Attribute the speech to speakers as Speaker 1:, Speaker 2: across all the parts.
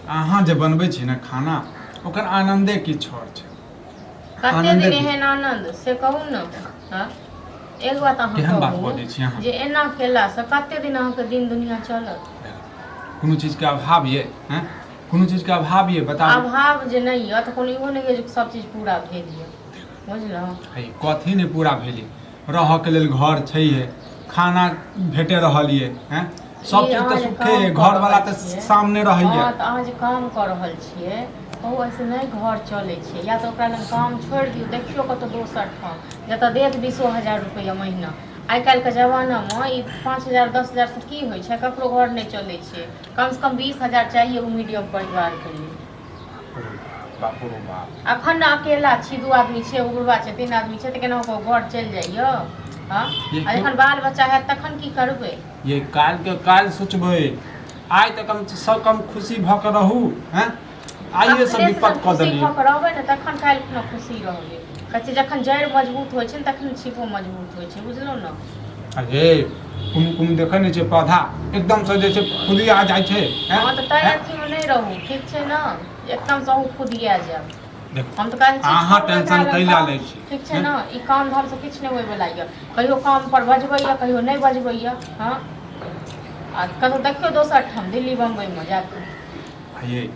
Speaker 1: अहाँ जे बनबै छी ने खाना ओकर आनंदे किछु और छै।
Speaker 2: कते दिन एहन आनंद से कहू ने। हां एक बात अहाँ
Speaker 1: केहन बात
Speaker 2: कहू
Speaker 1: बजै छी अहाँ
Speaker 2: जे एना केला से कते दिन अहाँके दिन दुनिया चलत।
Speaker 1: कोनो चीज के अभाव ये हैं, कोनो चीज के अभाव ये बताबू।
Speaker 2: अभाव जे नहीं है तो कोनो इहो नहीं है जे सब चीज पूरा भेल ये बुझलहुँ।
Speaker 1: कथी नहि पूरा भेलै, रहऽके लेल घर छैहे, खाना भेटे रहल ये हैं, सब चीज तऽ सुखे है, घर वाला तऽ सामने रहैया।
Speaker 2: हाँ तऽ अहाँ जे काम कऽ रहल छियै कहू ऐसे नहीं घर चलै छै, या तो ओकरा लग काम छोड़ि दियौ, देखियौ कतौ दोसर ठाम जतऽ देत 20,000 रुपैया महीना। आइ काल्हिके जमानामे ई 5,000 10,000 से की होइ छै, ककरो घर नहि चलै छै। कमसँ कम 20,000 चाहिए ओ मीडियम परिवारके लिए। अखन अकेला छी, 2 आदमी छै, बुढ़वा छै, 3 आदमी छै, तऽ केना घर चलि जाइए। हाँ जखन बाल बच्चा हैत तखन की करबै।
Speaker 1: ये काल्हि के काल्हि सोचबै, आइ तऽ कम से कम खुशी भऽ कऽ रहू हैं। आइए सब विपत कऽ देलियै,
Speaker 2: खुशी भऽ कऽ रहबै ने तखन काल्हि खुना खुशी रहबै। कहै छै जखन जड़ि मजबूत होइ छै ने तखन छिपो मजबूत होइ छै, बुझलहुँ ने।
Speaker 1: अरे कुम देखै नहि छै पौधा एकदम से जे छै फुलिया जाइ छै।
Speaker 2: हाँ तऽ ताहि अथीमे नहि रहू, ठीक छै ने, एकदम से अहूँ खुदिया जायब। हम तऽ कहै छी
Speaker 1: अहाँ टेंशन कैला लै छी,
Speaker 2: ठीक छै ने। ई काम धाम से किछु नहि होइवला यऽ, कहियो काम पर बजबै यऽ, कहियो नहि बजबै यऽ। हाँ आ कतहु देखियौ दोसर ठाम दिल्ली बम्बइमे जाकऽ।
Speaker 1: ये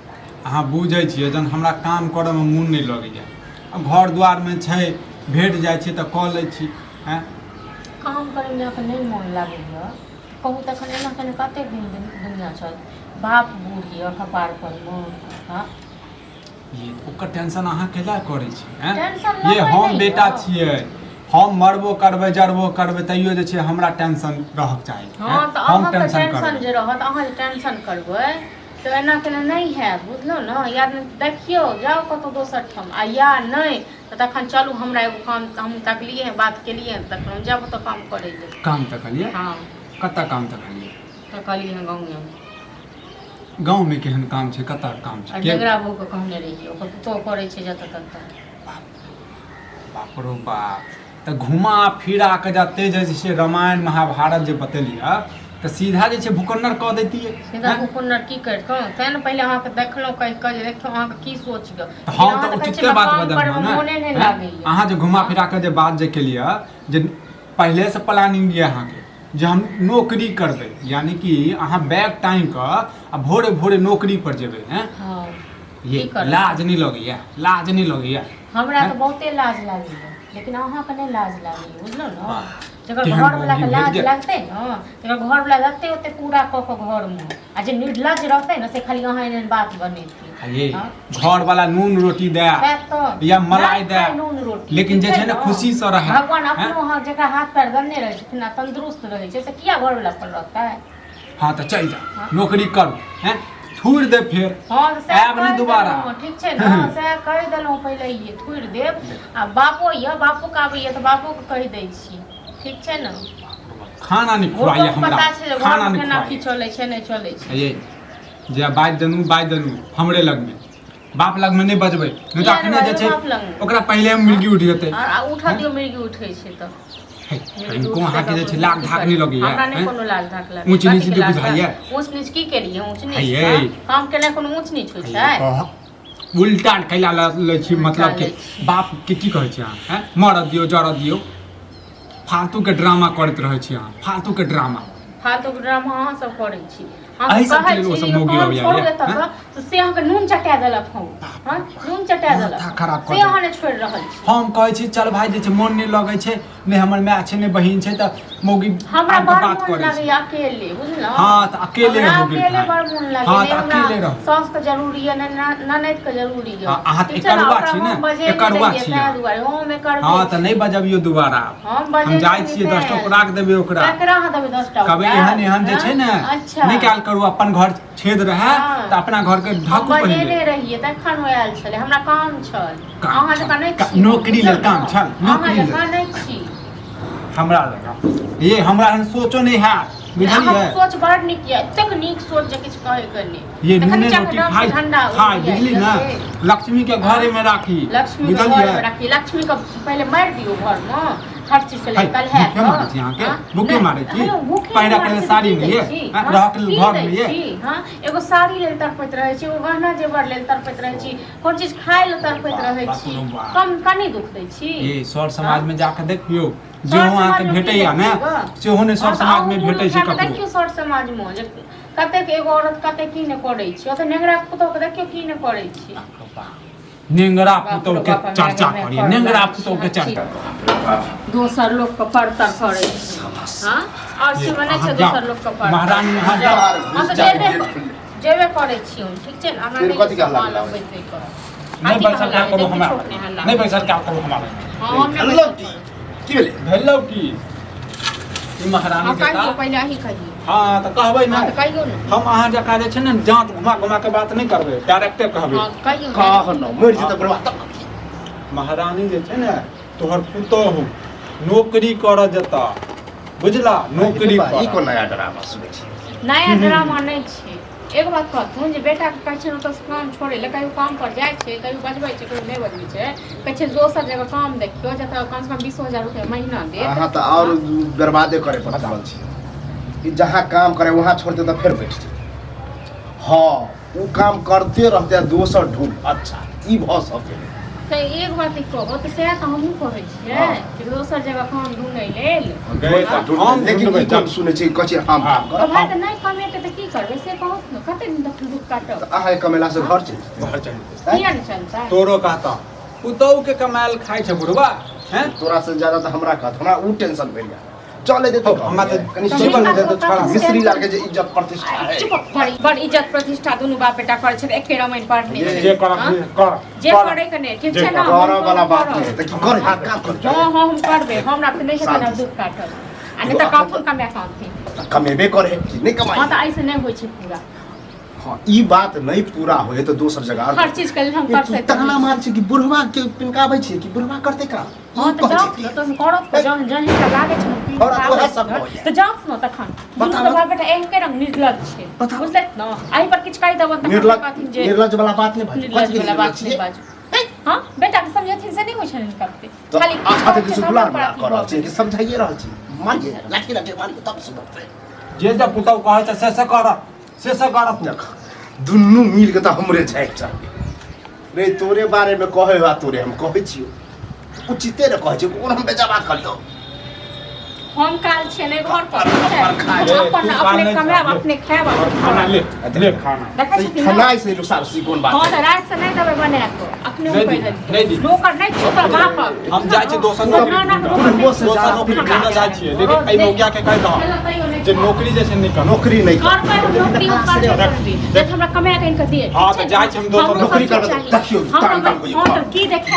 Speaker 1: अहाँ बुझै छियै जहन हमरा काम करऽमे मोन नहि लगैया, घर दुआरमे छै भेट जाइ छै तऽ कऽ लै छी हैं।
Speaker 2: काम करैमे अहाँके नहीं मोन लागैया कहू तखन एना केना कतेक दिन दुनिया चल। बाप बूढ़ यऽ कपार पर में। हाँ
Speaker 1: ये ओकर टेंशन अहाँ कैला करै छी हैं।
Speaker 2: टेंशन
Speaker 1: ये हम बेटा छियै, हम मरबो करबै जरबो करबै तैयो जे छै हमरा टेंशन रहक चाही।
Speaker 2: हाँ तऽ अहाँके टेंशन जे रहत, अहाँ जे टेंशन करबै तो एना केना नहीं है, बुझलो ना। या देखियो जाओ कतौ दोसर ठाम, आ या नहीं तो तखन चलू हमरा एगो काम हम तकलिए हैं, बात केलिए हैं, तखन हम जाब तो काम करे ले।
Speaker 1: काम तकलिए?
Speaker 2: हाँ
Speaker 1: कत्ता काम तकलिए?
Speaker 2: तकलिए हैं गाँव में।
Speaker 1: गाँव में केहन काम छै, कत्ता काम छै?
Speaker 2: जगरा बहू के कहने रहिए ओकर पुतो करे छै जतऽ ततऽ।
Speaker 1: बाप रो बाप, तऽ घुमा फिरा के जते जे छै रामायण महाभारत जे बतेलिए तऽ सीधा जे छै भूकन्नर कऽ दैतियै।
Speaker 2: सीधा भूकन्नर की करतौ, तैं ने पहिले अहाँके देखलहुँ कहि कऽ जे देखियौ अहाँके की सोच गऽ।
Speaker 1: हम तऽ उचिते बात बदललहुँ ने। अहाँ जे घुमा फिरा के जे बात जे केलिए जे पहले से प्लानिंग ये अहाँके जे हम नौकरी करबै, यानी कि अहाँ बैग टाइम कऽ आ भोरे भोरे नौकरी पर जेबै हैं।
Speaker 2: हाँ
Speaker 1: ये लाज नहीं लगैया, लाज नहीं लगैया।
Speaker 2: हमरा तो बहुते लाज लागैया, लेकिन अहाँके नहीं लाज लागैया, बुझलो ना। जकर घर वाला के लाज लगते ना, जकर घर वाला रहते ओते पूरा कऽ के घर में, आ जे निर्लज रहते ना से खाली अहाँ एहन बात बनेती।
Speaker 1: ये घर वाला नून रोटी दे या मलाई दे, लेकिन जे छै ना खुशी से रहे।
Speaker 2: भगवान अपनो हाथ जकरा हाथ पैर देने रहे छथिन, तंदुरुस्त रहे छै, से किया घर वाला पर रहता है।
Speaker 1: हाँ तो चल जा नौकरी करू हैं, थूड़ दे फिर।
Speaker 2: हाँ
Speaker 1: आब नहीं दोबारा,
Speaker 2: ठीक छै ना, से कहि देलहुँ पहिले ये थूड़ देब। आ बापो ये, बापो के आबैया तऽ बापो के कहि दै छी, ठीक छै ना।
Speaker 1: खाना नहीं खुआइया हमरा,
Speaker 2: खाना नहीं खाना की चलै छै नहीं चलै छै।
Speaker 1: ये जे बाज दनु हमरे लग में, बाप लग में नहीं बजबै, नहीं तो अखने जे छै ओकरा पहले मिर्गी उठ जेतै।
Speaker 2: आ उठा दियौ मिर्गी उठै छै तऽ
Speaker 1: को अहाँ के जे छै लाग धाक नहीं लगैया।
Speaker 2: हमरा नहीं कोनो लाग धाक लगैया।
Speaker 1: ऊंच नीच के बुझाइया।
Speaker 2: ऊंच नीच की केलिए, ऊंच नीच काम केना कोनो ऊंच नीच होइ छै।
Speaker 1: उल्टा कैला लै छी, मतलब कि बाप के की कहै छी अहाँ हैं, मर दियौ जर दियौ, फालतू के ड्रामा करैत रहै छी अहाँ, फालतू के ड्रामा।
Speaker 2: फालतू के ड्रामा अहाँ सब करै छी।
Speaker 1: अही सब के लोग सब मोगी होइया
Speaker 2: तो से अहाँ के नून चटा देलक हम। हां नून चटा देलक
Speaker 1: खराब
Speaker 2: से अहाँ ने छोड़ रहल छी।
Speaker 1: हम कहै छी चल भाई जे छै मन नहीं लगै छै, नहीं हमर माय छै नहीं बहिन छै, त मोगी
Speaker 2: हमरा बात करे छै अकेले, बुझलौ।
Speaker 1: हां त अकेले हो गेल,
Speaker 2: अकेले बड़ मन लागे।
Speaker 1: हां त अकेले रह,
Speaker 2: सास के जरूरी है, ननद के जरूरी है।
Speaker 1: अहाँ त एकरवा छी ने, एकरवा छी
Speaker 2: हम एकर।
Speaker 1: हां त नहीं बजबियो दोबारा, हम जाय छी 10 टा राख देबे ओकरा।
Speaker 2: केकरा हां देबे 10 टा
Speaker 1: कबे एहन जे छै ने निकाल करू, अपन घर छेद रहे त अपना घर के ढाकू पहिले।
Speaker 2: बजेने रहिए तखन आयल छले, हमरा काम छल। अहाँ जका नहीं छी,
Speaker 1: नौकरी लेल काम छल, नौकरी लेल
Speaker 2: अहाँ नहीं छी
Speaker 1: हमरा लगा। ये हमरा एहन सोचो नहीं है, बुझलिए।
Speaker 2: सोच बड़ नीक ये, एतेक नीक सोच जे किछ कहे के नहीं।
Speaker 1: ये नूने रोटी खाई बुझली ना, लक्ष्मी के घरे में राखी,
Speaker 2: लक्ष्मी के घर में राखी। लक्ष्मी के पहले मार दियो घर में, हर चीज के लिए कल है
Speaker 1: भूखे मारे छी अहाँ के भूखे मारे छी पहिरा के लिए साड़ी नहीं है रह के घर नहीं है
Speaker 2: हां एगो साड़ी लेल तड़पैत रहै छी, एगो गहना जेवर लेल तड़पैत रहै छी, कोन चीज खाय लेल तड़पैत रहै छी, कम कनी दुख दै छी।
Speaker 1: ए सर समाज में जाके देखियो जे अहाँ के भेटैया ने सेहो ने सर समाज में भेटै छै ककरो।
Speaker 2: देखियो सर समाज में जे कतेक एगो औरत कते की ने करै छी, ओतऽ नेंगरा पुतौ के देखियो की ने करै छी।
Speaker 1: नेंगरा पुतौ के चर्चा करिए, नेंगरा पुतौ के चर्चा
Speaker 2: दोसर लोग के परतर करै छी। हां और से बनै छै दोसर लोग के परतर
Speaker 1: महारानी वहां
Speaker 2: जेबे करै छी हम, ठीक छै हमरा
Speaker 3: फिर कथि कहला
Speaker 1: नहीं बैसल क्या करो हमारा नहीं बैसल क्या करो हमारा
Speaker 2: हां
Speaker 3: हेलो की भेले
Speaker 1: भेलौ की ई महारानी के
Speaker 2: का पहले ही कहिए।
Speaker 1: हां त कहबै ना
Speaker 2: त कहियो ना
Speaker 1: हम अहाँ जका जे छै ने जांच घुमा घुमा के बात नहीं करबै, डायरेक्टे कहबै।
Speaker 2: हां कहियो
Speaker 3: कह न मर जेत बर्बाद।
Speaker 1: महारानी जे छै ने तोहर पुतोहू नौकरी कर जता, बुझला नौकरी
Speaker 3: ई
Speaker 1: कर।
Speaker 3: कोन नया ड्रामा सुनै छी?
Speaker 2: नया ड्रामा नहीं छै। एक बात कहथुन जे बेटा के कहै छै ओतऽ से काम छोड़े ले, कहियो काम पर जाइ छै, कहियो बजबै छै, कहियो नहीं बजबै छै, कहै छै दोसर जगह काम देखियो जतऽ कम से कम 20,000 रुपया महीना दे।
Speaker 3: अहाँ त और बर्बादे करे पर चलल छी। ई जहाँ काम करे वहाँ छोड़ दे त फिर बैठ जाए। हां वो काम करते रहते दोसर ढूंढ। अच्छा ई भ सके
Speaker 2: तो एक बात कहो तो से तो हमहू कहै छियै कि दोसर जगह काम ढूंढै लेल।
Speaker 1: गए त हम
Speaker 3: लेकिन ई काम सुनै छी कछे हम
Speaker 2: तो भाई तो नहीं कमेते तो की करबे से कहत न, कते दिन तक दुख काटब।
Speaker 3: अहाँ कमेला से घर चल
Speaker 1: घर चल
Speaker 2: किया नहीं चलता
Speaker 1: तोरो कहता पुतौ के कमाल खाइ छै बुढ़वा हैं।
Speaker 3: तोरा से ज्यादा त हमरा कहत, हमरा उ टेंशन भेल या चले दे तो
Speaker 1: हमरा त
Speaker 3: कनी
Speaker 1: जीवन दे तो छोड़ा
Speaker 3: मिस्त्री लागे जे इज्जत प्रतिष्ठा है।
Speaker 2: चुप बड़ इज्जत प्रतिष्ठा दोनों बाप बेटा करे छै, एके रामायण पढ़ने छै।
Speaker 1: जे कर कर
Speaker 2: जे करे कने ठीक छै ना,
Speaker 3: कर वाला बात नहीं त की करे काम कर।
Speaker 2: हां हां हम करबे, हमरा त नहीं छै ना दुख काटब आ नहीं त काफुर कमे कामती
Speaker 3: कमेबे करे नहीं कमाई।
Speaker 2: हां त ऐसे नहीं होय छै पूरा।
Speaker 3: हां ई बात नहीं पूरा होए तो दोसर जगह
Speaker 2: हर चीज के लिए हम कर सकते
Speaker 3: ताना मार छै कि बुढ़वा के पिनकाबै छै कि बुढ़वा करते का।
Speaker 2: हां त जाओ तो करत जन जन का लागे छै
Speaker 3: और तोरा सब हो
Speaker 2: त जाओ न तखन दुनू बाप बेटा एके रंग निर्लज छै, बुझले न एहि पर किछ कहि देबन त
Speaker 3: निर्लज वाला बात नहीं भाई
Speaker 2: निर्लज वाला बात नहीं बाजू। हां बेटा के समझथिन से नहीं होय छै करते
Speaker 3: खाली अच्छा के सुकुला ना कर रहल छै कि समझाइए रहल छी मानिए लाठी लाठी मार के तब सुनते
Speaker 1: जे जे पुतौ कहै छै से कर से कर
Speaker 3: देख दुन्नू मिल के त हमरे छै चाहिए रे तोरे बारे में कहे बा तोरे हम कहै छियो उचिते रे कहै छै कोन हम बेजा बात करियो।
Speaker 2: हम काल छै ने घर पर अपन अपने कमाब अपने खाब
Speaker 1: खाना ले खाना
Speaker 2: देखै छी
Speaker 3: खाना से रुसार सी कोन बात
Speaker 2: हां त रात से नहीं देबे बना के अपने ऊपर
Speaker 1: नहीं दी
Speaker 2: नौकर नहीं छुपल बाप
Speaker 1: हम जाय छी दोसर नौकरी ढूंढ जाय छी, लेकिन एहि मौका के कहि दह जे नौकरी जे छै नहीं कर
Speaker 3: नौकरी नहीं
Speaker 2: घर पर नौकरी कर जे हमरा कमा के इनके दिए।
Speaker 1: हां त जाय छी हम दोसर
Speaker 3: नौकरी करब देखियो काम काम
Speaker 2: हां त की देखै